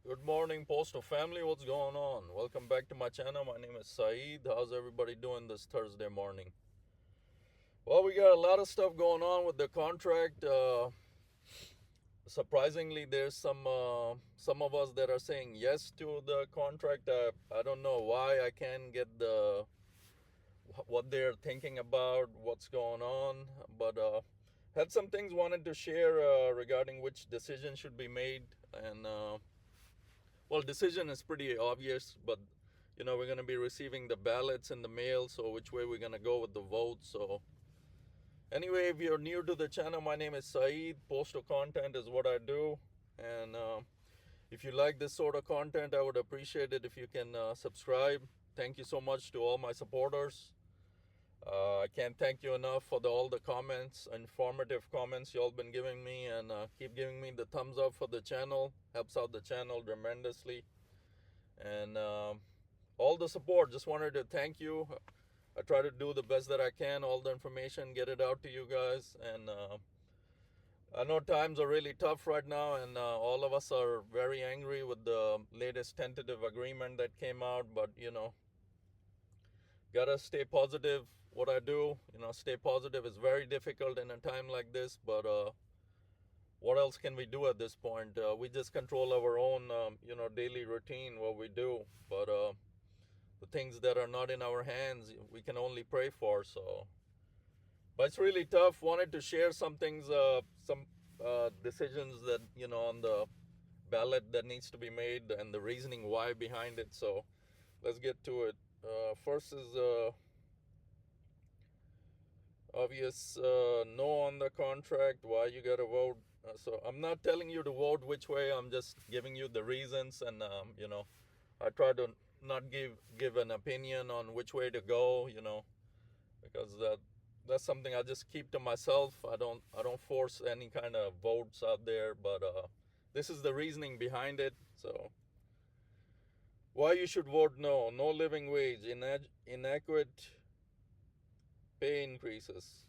Good morning, Postal family. What's going on? Welcome back to my channel. My name is Saeed. How's everybody doing this Thursday morning? Well, we got a lot of stuff going on with the contract. Surprisingly, there's some of us that are saying yes to the contract. I don't know why. I can't get what they're thinking about, what's going on, but had some things wanted to share regarding which decision should be made. And well, decision is pretty obvious, but we're going to be receiving the ballots in the mail, so which way we're going to go with the vote. So anyway, if you're new to the channel, my name is Saeed. Postal content is what I do, and if you like this sort of content, I would appreciate it if you can subscribe. Thank you so much to all my supporters. I can't thank you enough for all the comments, informative comments y'all been giving me, and keep giving me the thumbs up for the channel. Helps out the channel tremendously, and all the support. Just wanted to thank you. I try to do the best that I can, all the information, get it out to you guys. And I know times are really tough right now, and all of us are very angry with the latest tentative agreement that came out. But gotta stay positive. What I do, stay positive is very difficult in a time like this. But what else can we do at this point? We just control our own, daily routine, what we do. But the things that are not in our hands, we can only pray for. So, but it's really tough. Wanted to share some things, some decisions that on the ballot that needs to be made, and the reasoning why behind it. So, let's get to it. First is obvious no on the contract. Why you gotta vote? So I'm not telling you to vote which way. I'm just giving you the reasons, and I try to not give an opinion on which way to go. Because that's something I just keep to myself. I don't force any kind of votes out there. But this is the reasoning behind it. So why you should vote no? No living wage, inadequate pay increases.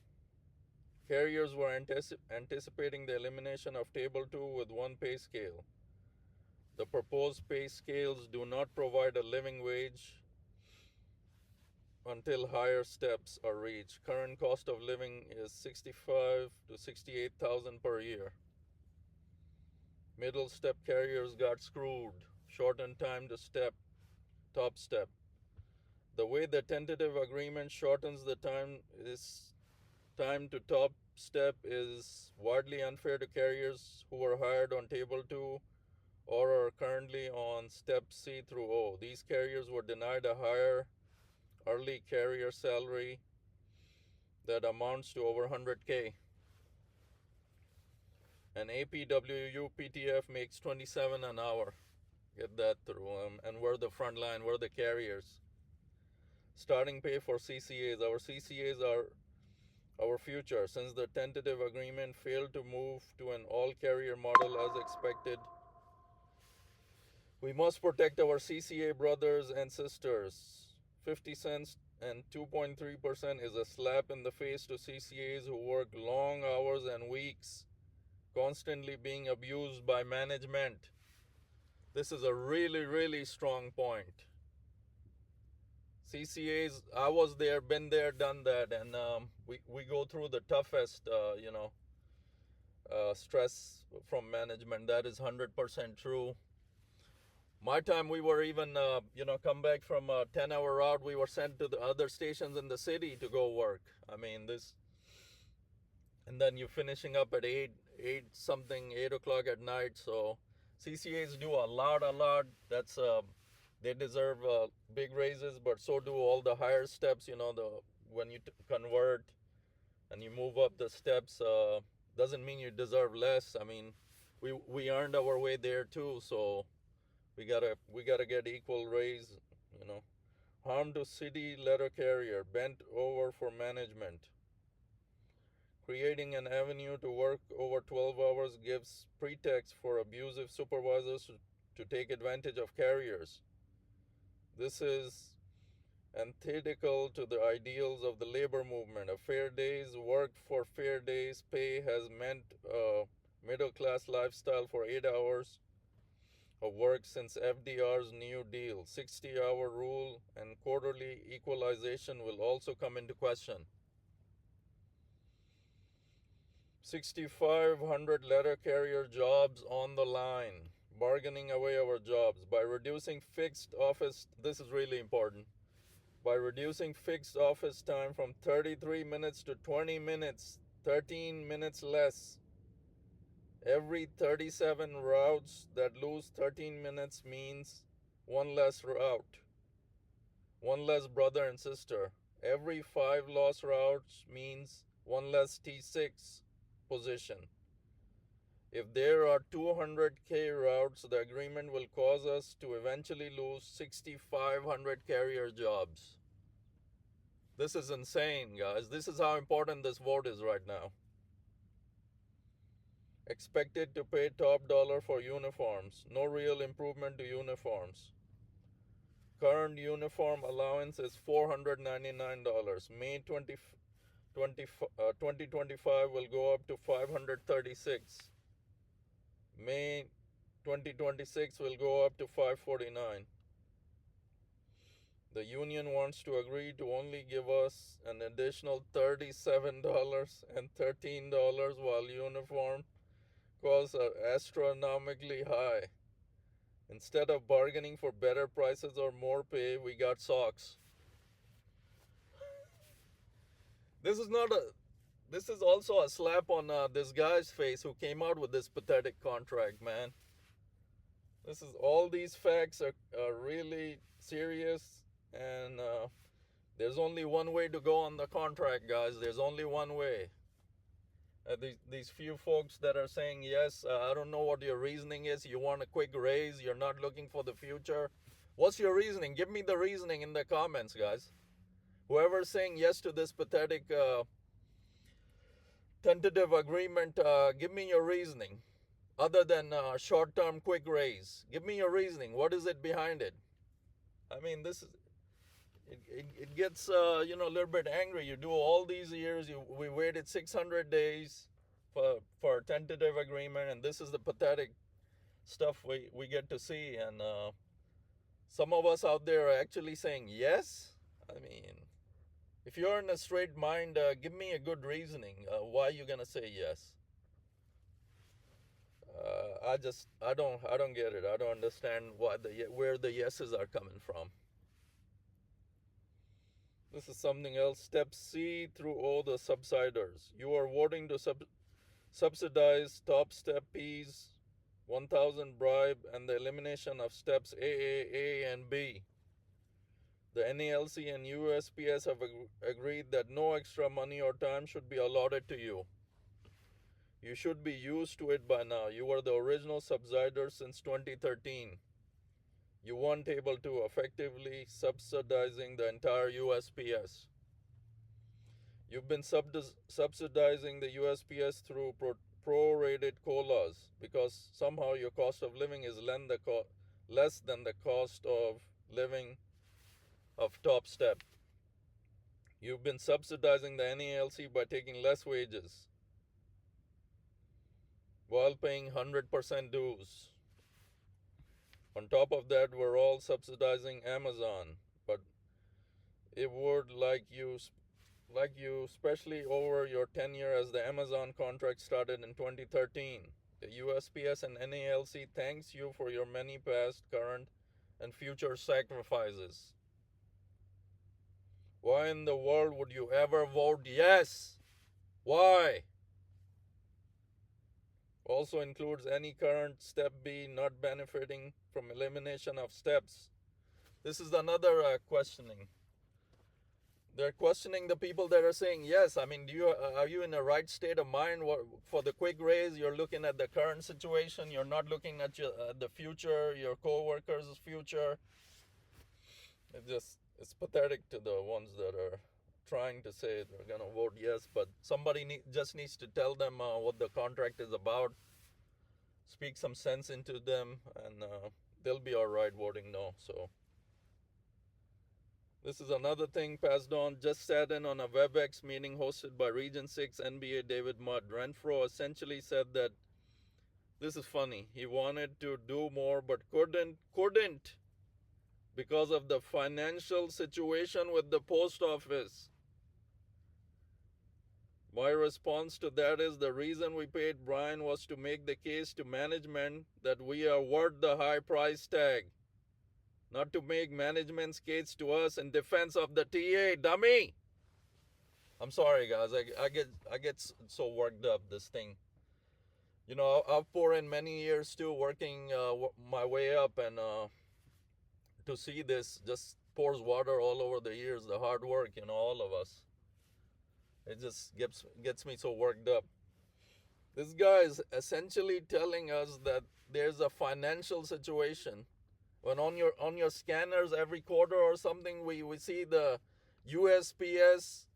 Carriers were anticipating the elimination of Table 2 with one pay scale. The proposed pay scales do not provide a living wage until higher steps are reached. Current cost of living is 65 to 68,000 per year. Middle step carriers got screwed. Shortened time to top step. The way the tentative agreement shortens the time to top step is widely unfair to carriers who were hired on Table 2 or are currently on Step C through O. These carriers were denied a higher early carrier salary that amounts to over 100K. An APWU PTF makes 27 an hour. Get that through. And we're the front line, we're the carriers. Starting pay for CCAs. Our CCAs are our future. Since the tentative agreement failed to move to an all-carrier model as expected, we must protect our CCA brothers and sisters. 50 cents and 2.3% is a slap in the face to CCAs who work long hours and weeks, constantly being abused by management. This is a really, really strong point. CCAs, I was there, been there, done that, and we go through the toughest, stress from management. That is 100% true. My time, we were even, come back from a 10-hour route, we were sent to the other stations in the city to go work. I mean, and then you're finishing up at 8 o'clock at night. So CCAs do a lot. That's, they deserve big raises, but so do all the higher steps, when you convert and you move up the steps, doesn't mean you deserve less. I mean, we earned our way there too, so we gotta get equal raise. Harm to city letter carrier, bent over for management. Creating an avenue to work over 12 hours gives pretext for abusive supervisors to take advantage of carriers. This is antithetical to the ideals of the labor movement. A fair day's work for fair day's pay has meant a middle class lifestyle for 8 hours of work since FDR's New Deal. 60-hour rule and quarterly equalization will also come into question. 6,500 letter carrier jobs on the line, bargaining away our jobs by reducing fixed office. This is really important. By reducing fixed office time from 33 minutes to 20 minutes, 13 minutes less. Every 37 routes that lose 13 minutes means one less route, one less brother and sister. Every 5 lost routes means one less T6 position. If there are 200K routes, the agreement will cause us to eventually lose 6,500 carrier jobs. This is insane, guys. This is how important this vote is right now. Expected to pay top dollar for uniforms. No real improvement to uniforms. Current uniform allowance is $499. May 2025 will go up to $536. May 2026 will go up to $549. The union wants to agree to only give us an additional $37 and $13 while uniform costs are astronomically high. Instead of bargaining for better prices or more pay, we got socks. This is also a slap on this guy's face who came out with this pathetic contract, man. All these facts are really serious, and there's only one way to go on the contract, guys. There's only one way. These few folks that are saying yes, I don't know what your reasoning is. You want a quick raise, you're not looking for the future. What's your reasoning? Give me the reasoning in the comments, guys. Whoever's saying yes to this pathetic tentative agreement, give me your reasoning. Other than short-term quick raise, give me your reasoning. What is it behind it? I mean, it gets a little bit angry. You do all these years. We waited 600 days for a tentative agreement, and this is the pathetic stuff we get to see. And some of us out there are actually saying yes. I mean, if you're in a straight mind, give me a good reasoning why you're gonna say yes. I don't get it. I don't understand where the yeses are coming from. This is something else. Step C through O, the subsiders. You are voting to subsidize top step P's 1,000 bribe and the elimination of steps A, and B. The NALC and USPS have agreed that no extra money or time should be allotted to you. You should be used to it by now. You were the original subsider since 2013. You weren't able to effectively subsidizing the entire USPS. You've been subsidizing the USPS through prorated COLAs because somehow your cost of living is less than the cost of living of top step. You've been subsidizing the NALC by taking less wages while paying 100% dues. On top of that, we're all subsidizing Amazon, but it would like you, especially over your tenure as the Amazon contract started in 2013. The USPS and NALC thanks you for your many past, current, and future sacrifices. Why in the world would you ever vote yes? Why? Also includes any current step B not benefiting from elimination of steps. This is another questioning. They're questioning the people that are saying yes. I mean, are you in the right state of mind? For the quick raise, you're looking at the current situation. You're not looking at the future, your co-workers' future. It's pathetic to the ones that are trying to say they're going to vote yes, but somebody just needs to tell them what the contract is about, speak some sense into them, and they'll be all right voting no. So this is another thing passed on. Just sat in on a WebEx meeting hosted by Region 6 NBA David Mudd. Renfro essentially said that This is funny. He wanted to do more but couldn't because of the financial situation with the post office. My response to that is the reason we paid Brian was to make the case to management that we are worth the high price tag, not to make management's case to us in defense of the TA, dummy. I'm sorry, guys. I get so worked up. This thing, I've poured in many years too, working my way up, and to see this just pours water all over the years. The hard work, all of us. It just gets me so worked up. This guy is essentially telling us that there's a financial situation. When on your scanners every quarter or something, we see the USPS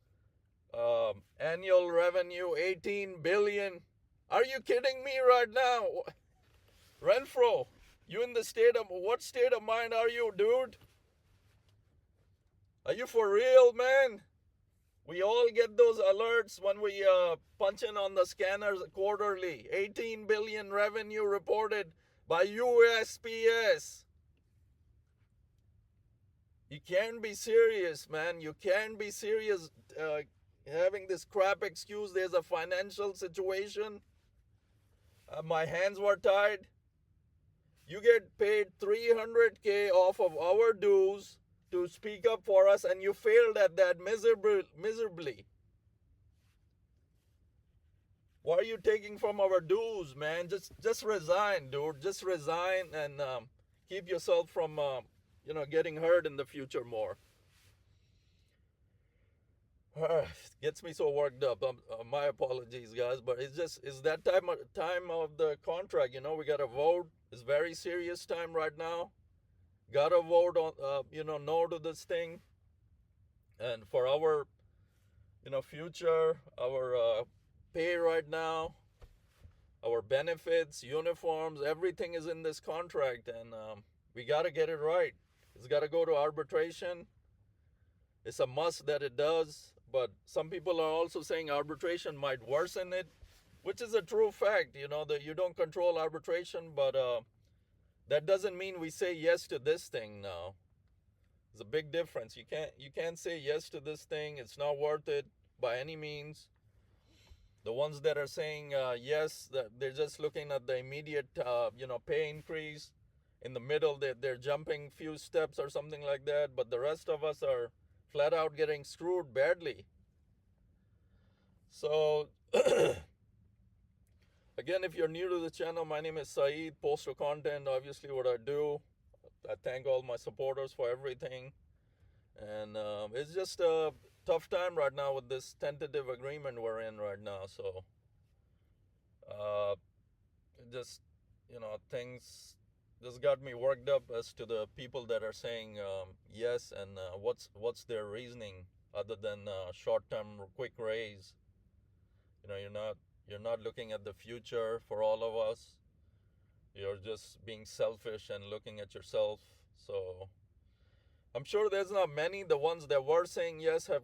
annual revenue 18 billion. Are you kidding me right now? Renfro, you in what state of mind are you, dude? Are you for real, man? We all get those alerts when we punch in on the scanners quarterly. 18 billion revenue reported by USPS. You can't be serious, man. You can't be serious having this crap excuse. There's a financial situation. My hands were tied. You get paid $300K off of our dues to speak up for us, and you failed at that miserably. Why are you taking from our dues, man? Just resign, dude. Just resign and keep yourself from getting hurt in the future more. Gets me so worked up. My apologies, guys, but it's that time of the contract. We got to vote. It's very serious time right now. Gotta vote on no to this thing, and for our future, our pay right now, our benefits, uniforms, everything is in this contract, and we gotta get it right. It's gotta go to arbitration. It's a must that it does, but some people are also saying arbitration might worsen it, which is a true fact. That you don't control arbitration, but that doesn't mean we say yes to this thing now. There's a big difference. You can't say yes to this thing. It's not worth it by any means. The ones that are saying yes, that they're just looking at the immediate pay increase. In the middle, they're jumping few steps or something like that. But the rest of us are flat out getting screwed badly. So again, if you're new to the channel, my name is Saeed, postal content, obviously what I do. I thank all my supporters for everything. And it's just a tough time right now with this tentative agreement we're in right now. So things just got me worked up as to the people that are saying yes, and what's their reasoning other than short-term quick raise. You're not looking at the future for all of us. You're just being selfish and looking at yourself. So I'm sure there's not many. The ones that were saying yes have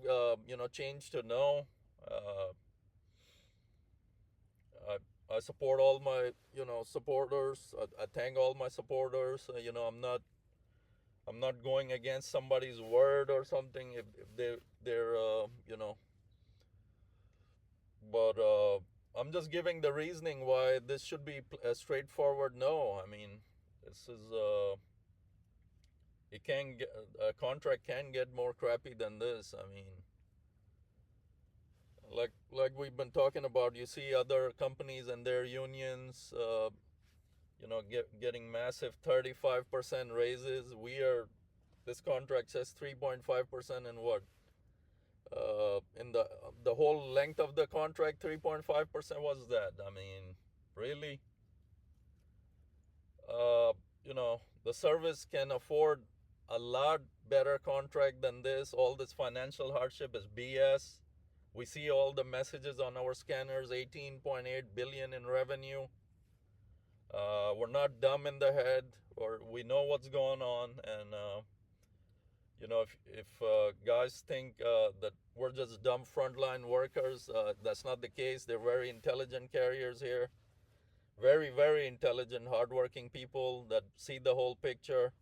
changed to no. I support all my supporters. I thank all my supporters. I'm not going against somebody's word or something if they're but I'm just giving the reasoning why this should be a straightforward no. I mean, this is a contract can get more crappy than this. I mean, like we've been talking about, you see other companies and their unions getting massive 35% raises. This contract says 3.5%, and what in the whole length of the contract 3.5%. What's that? I mean, really? The service can afford a lot better contract than this. All this financial hardship is BS. We see all the messages on our scanners, 18.8 billion in revenue. We're not dumb in the head, or we know what's going on. And if guys think that we're just dumb frontline workers, that's not the case. They're very intelligent carriers here. very, very intelligent, hardworking people that see the whole picture.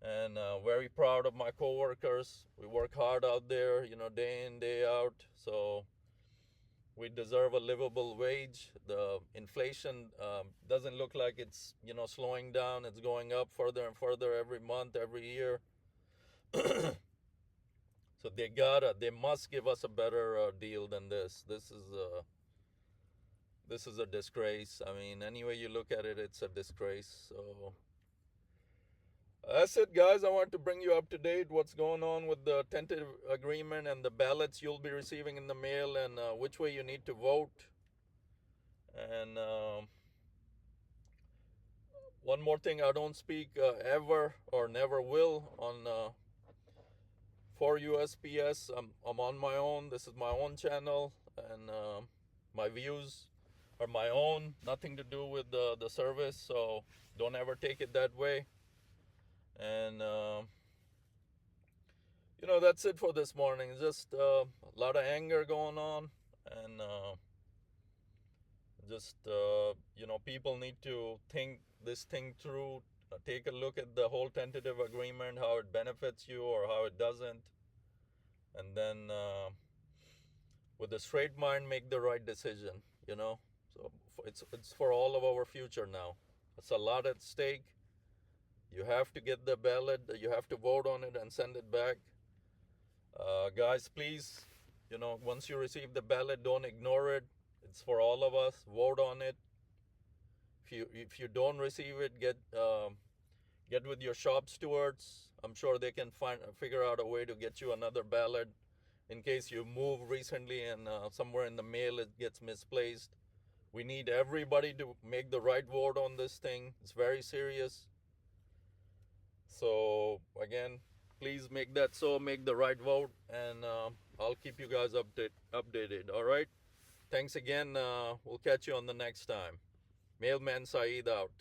And very proud of my coworkers. We work hard out there, day in, day out. So we deserve a livable wage. The inflation doesn't look like it's slowing down. It's going up further and further every month, every year. So they must give us a better deal than this. This is a disgrace. I mean, any way you look at it, it's a disgrace. So that's it, guys. I want to bring you up to date what's going on with the tentative agreement and the ballots you'll be receiving in the mail, and which way you need to vote. And one more thing, I don't speak ever or never will on for USPS. I'm on my own. This is my own channel, and my views are my own. Nothing to do with the service. So don't ever take it that way. And that's it for this morning. Just a lot of anger going on, and just people need to think this thing through. Take a look at the whole tentative agreement, how it benefits you or how it doesn't, and then with a straight mind make the right decision. So it's for all of our future now. It's a lot at stake. You have to get the ballot, you have to vote on it and send it back. Guys, please, once you receive the ballot, don't ignore it. It's for all of us. Vote on it. If you don't receive it, get with your shop stewards. I'm sure they can figure out a way to get you another ballot in case you move recently and somewhere in the mail it gets misplaced. We need everybody to make the right vote on this thing. It's very serious. So again, please make the right vote, and I'll keep you guys updated. All right. Thanks again. We'll catch you on the next time. Mailman Saeed out.